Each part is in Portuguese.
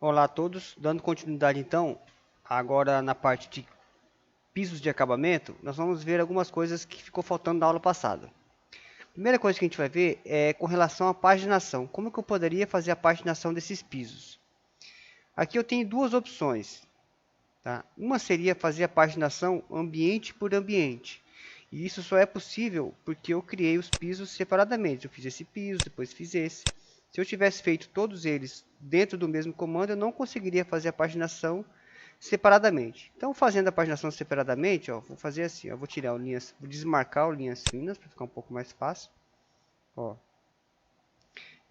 Olá a todos, dando continuidade então, agora na parte de pisos de acabamento, nós vamos ver algumas coisas que ficou faltando na aula passada. Primeira coisa que a gente vai ver é com relação à paginação. Como que eu poderia fazer a paginação desses pisos? Aqui eu tenho duas opções, tá? Uma seria fazer a paginação ambiente por ambiente. E isso só é possível porque eu criei os pisos separadamente. Eu fiz esse piso, depois fiz esse. Se eu tivesse feito todos eles dentro do mesmo comando, eu não conseguiria fazer a paginação separadamente. Então, fazendo a paginação separadamente, ó, vou fazer assim, ó, vou tirar linhas, vou desmarcar o linhas finas para ficar um pouco mais fácil, ó.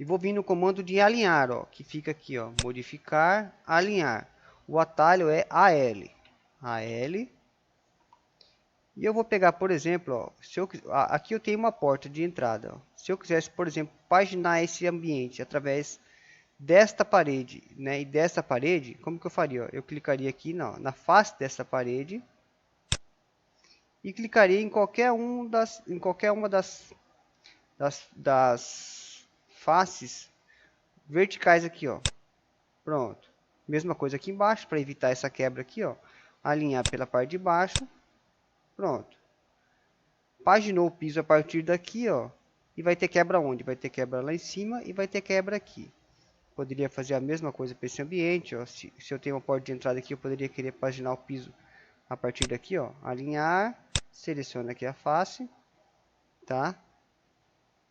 E vou vir no comando de alinhar, ó, que fica aqui, ó, modificar, alinhar. O atalho é AL. AL. E eu vou pegar, por exemplo, ó, aqui eu tenho uma porta de entrada. Ó. Se eu quisesse, por exemplo, paginar esse ambiente através desta parede, né, e dessa parede, como que eu faria? Ó? Eu clicaria aqui na face dessa parede e clicaria em qualquer uma das faces verticais aqui, ó. Pronto. Mesma coisa aqui embaixo, para evitar essa quebra aqui, ó. Alinhar pela parte de baixo. Pronto. Paginou o piso a partir daqui, ó. E vai ter quebra onde? Vai ter quebra lá em cima e vai ter quebra aqui. Poderia fazer a mesma coisa para esse ambiente, ó. Se eu tenho uma porta de entrada aqui, eu poderia querer paginar o piso a partir daqui, ó. Alinhar, seleciona aqui a face, tá?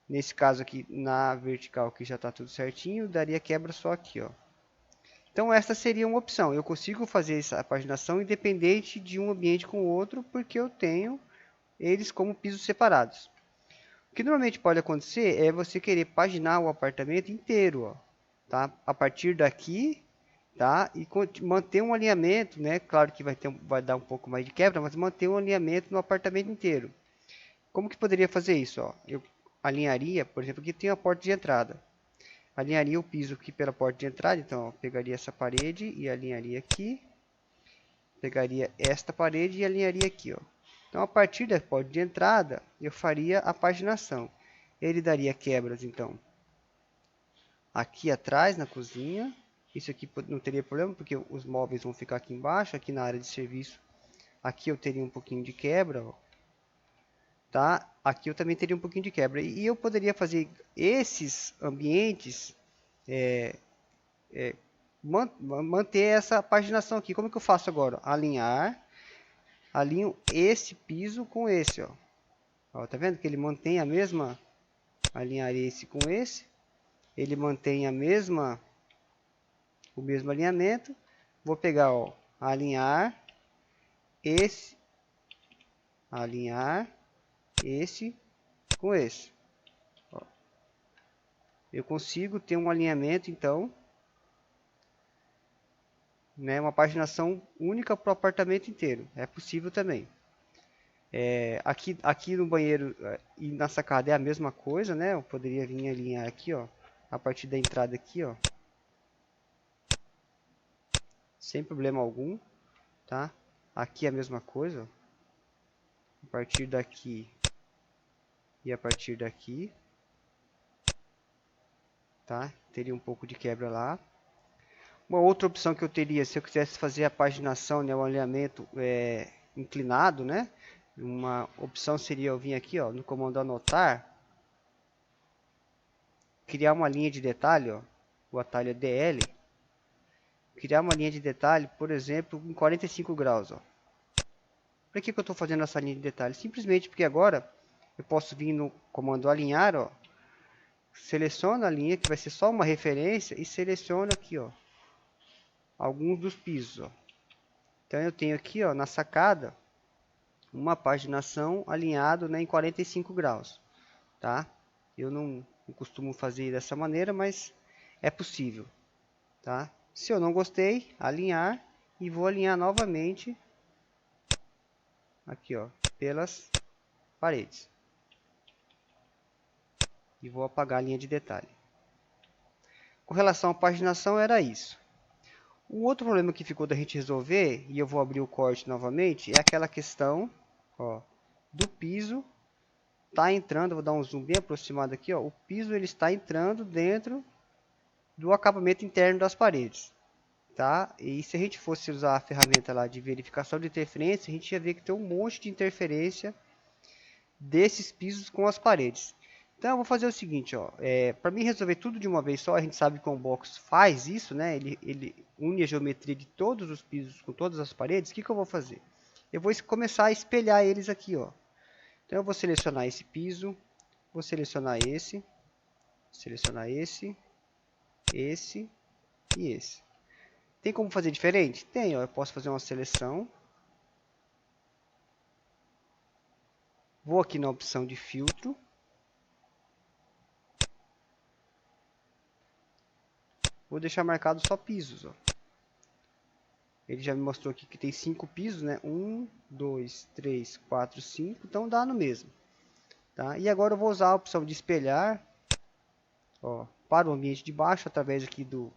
Nesse caso aqui, na vertical, que já está tudo certinho, daria quebra só aqui, ó. Então, essa seria uma opção. Eu consigo fazer essa paginação independente de um ambiente com o outro, porque eu tenho eles como pisos separados. O que normalmente pode acontecer é você querer paginar o apartamento inteiro, ó, tá? A partir daqui, tá? E manter um alinhamento, né? Claro que vai dar um pouco mais de quebra, mas manter um alinhamento no apartamento inteiro. Como que poderia fazer isso, ó? Eu alinharia, por exemplo, aqui tem a porta de entrada. Alinharia o piso aqui pela porta de entrada, então, ó, pegaria essa parede e alinharia aqui. Pegaria esta parede e alinharia aqui, ó. Então, a partir da porta de entrada, eu faria a paginação. Ele daria quebras, então, aqui atrás, na cozinha. Isso aqui não teria problema, porque os móveis vão ficar aqui embaixo, aqui na área de serviço. Aqui eu teria um pouquinho de quebra, ó. Tá? Aqui eu também teria um pouquinho de quebra. E eu poderia fazer esses ambientes, manter essa paginação aqui. Como que eu faço agora? Alinhar. Alinho esse piso com esse, ó. Ó, tá vendo que ele mantém a mesma, alinhar esse com esse, ele mantém o mesmo alinhamento. Vou pegar, ó, esse, alinhar esse com esse. Ó. Eu consigo ter um alinhamento, então, né, uma paginação única para o apartamento inteiro. É possível também. Aqui no banheiro e na sacada é a mesma coisa, né? Eu poderia vir alinhar aqui, ó, a partir da entrada aqui, ó, sem problema algum, tá? Aqui é a mesma coisa, ó, a partir daqui e a partir daqui, tá? Teria um pouco de quebra lá. Uma outra opção que eu teria, se eu quisesse fazer a paginação, né, o alinhamento inclinado, né? Uma opção seria eu vir aqui, ó, no comando anotar, criar uma linha de detalhe, ó, o atalho é DL, criar uma linha de detalhe, por exemplo, em 45 graus, ó. Para que eu estou fazendo essa linha de detalhe? Simplesmente porque agora eu posso vir no comando alinhar, ó, seleciono a linha que vai ser só uma referência e seleciono aqui, ó, alguns dos pisos, ó. Então eu tenho aqui, ó, na sacada, uma paginação alinhado, né, em 45 graus, tá? Eu não costumo fazer dessa maneira, mas é possível, tá? Se eu não gostei, alinhar e vou alinhar novamente aqui, ó, pelas paredes. E vou apagar a linha de detalhe. Com relação à paginação, era isso. Um outro problema que ficou da gente resolver, e eu vou abrir o corte novamente, é aquela questão, ó, do piso tá entrando, vou dar um zoom bem aproximado aqui, ó, o piso ele está entrando dentro do acabamento interno das paredes. tá? E se a gente fosse usar a ferramenta lá de verificação de interferência, a gente ia ver que tem um monte de interferência desses pisos com as paredes. Então eu vou fazer o seguinte, ó, para mim resolver tudo de uma vez só, a gente sabe que o Unbox faz isso, né? Ele une a geometria de todos os pisos com todas as paredes. O que eu vou fazer? Eu vou começar a espelhar eles aqui, ó. Então eu vou selecionar esse piso, vou selecionar esse e esse. Tem como fazer diferente? Tem, ó. Eu posso fazer uma seleção. Vou aqui na opção de filtro. Vou deixar marcado só pisos, ó. Ele já me mostrou aqui que tem 5 pisos, né? 1, 2, 3, 4, 5. Então dá no mesmo. Tá? E agora eu vou usar a opção de espelhar, ó, para o ambiente de baixo, através aqui do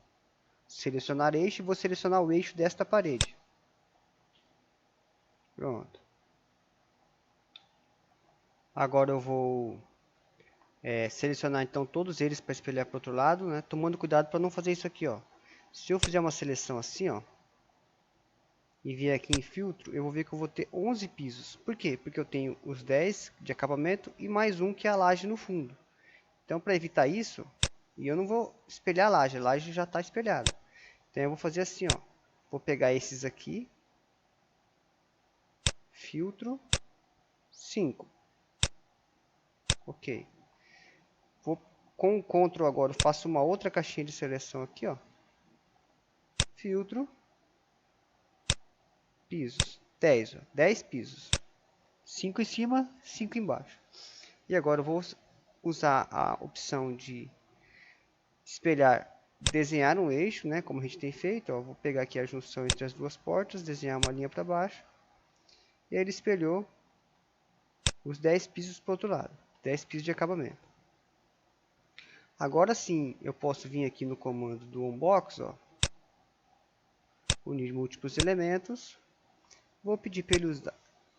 selecionar eixo. E vou selecionar o eixo desta parede. Pronto. Agora eu vou selecionar então todos eles para espelhar para o outro lado, né? Tomando cuidado para não fazer isso aqui, ó. Se eu fizer uma seleção assim, ó, e vier aqui em filtro, eu vou ver que eu vou ter 11 pisos. Por quê? Porque eu tenho os 10 de acabamento e mais um que é a laje no fundo. Então, para evitar isso, e eu não vou espelhar a laje já está espelhada. Então, eu vou fazer assim, ó. Vou pegar esses aqui, filtro, 5. Ok. Com o Ctrl agora, eu faço uma outra caixinha de seleção aqui, ó. Filtro, pisos, 10, ó, 10 pisos. 5 em cima, 5 embaixo. E agora eu vou usar a opção de espelhar, desenhar um eixo, né, como a gente tem feito, ó. Vou pegar aqui a junção entre as duas portas, desenhar uma linha para baixo. E aí ele espelhou os 10 pisos para o outro lado, 10 pisos de acabamento. Agora sim, eu posso vir aqui no comando do Unbox, ó, unir múltiplos elementos. Vou pedir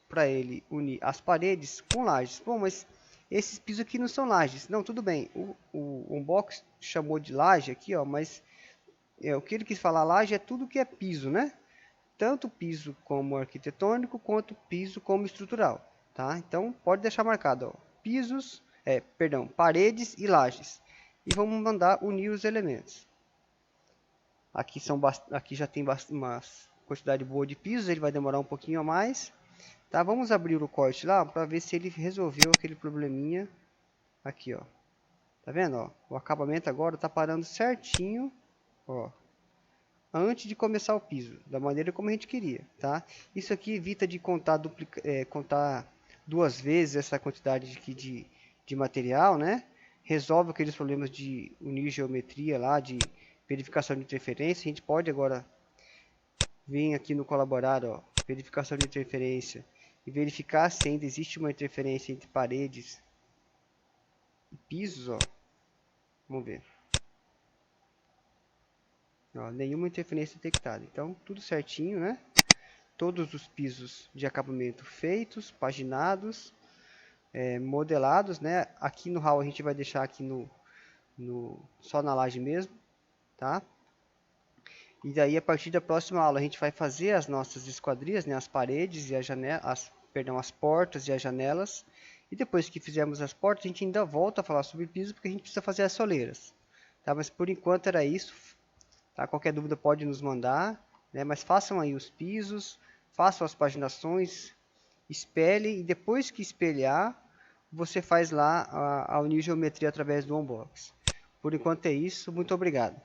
para ele unir as paredes com lajes. Bom, mas esses pisos aqui não são lajes. Não, tudo bem. O Unbox chamou de laje aqui, ó, mas o que ele quis falar laje é tudo que é piso, né? Tanto piso como arquitetônico, quanto piso como estrutural, tá? Então, pode deixar marcado, ó, pisos, paredes e lajes. E vamos mandar unir os elementos. Aqui já tem uma quantidade boa de pisos, ele vai demorar um pouquinho a mais. Tá, vamos abrir o corte lá para ver se ele resolveu aquele probleminha aqui, ó. Tá vendo, ó? O acabamento agora está parando certinho, ó, antes de começar o piso, da maneira como a gente queria, tá? Isso aqui evita de contar duas vezes essa quantidade de material, né? Resolve aqueles problemas de unir geometria lá, de verificação de interferência. A gente pode agora vir aqui no colaborar, ó, verificação de interferência, e verificar se ainda existe uma interferência entre paredes e pisos, ó. Vamos ver. Ó, nenhuma interferência detectada. Então, tudo certinho, né? Todos os pisos de acabamento feitos, paginados, modelados, né? Aqui no hall a gente vai deixar aqui só na laje mesmo, tá? E daí a partir da próxima aula a gente vai fazer as nossas esquadrias, né? As paredes e as portas e as janelas. E depois que fizermos as portas, a gente ainda volta a falar sobre piso, porque a gente precisa fazer as soleiras, tá? Mas por enquanto era isso, tá? Qualquer dúvida pode nos mandar, né? Mas façam aí os pisos, façam as paginações, espelhe, e depois que espelhar, você faz lá a unir geometria através do Unbox. Por enquanto é isso, muito obrigado.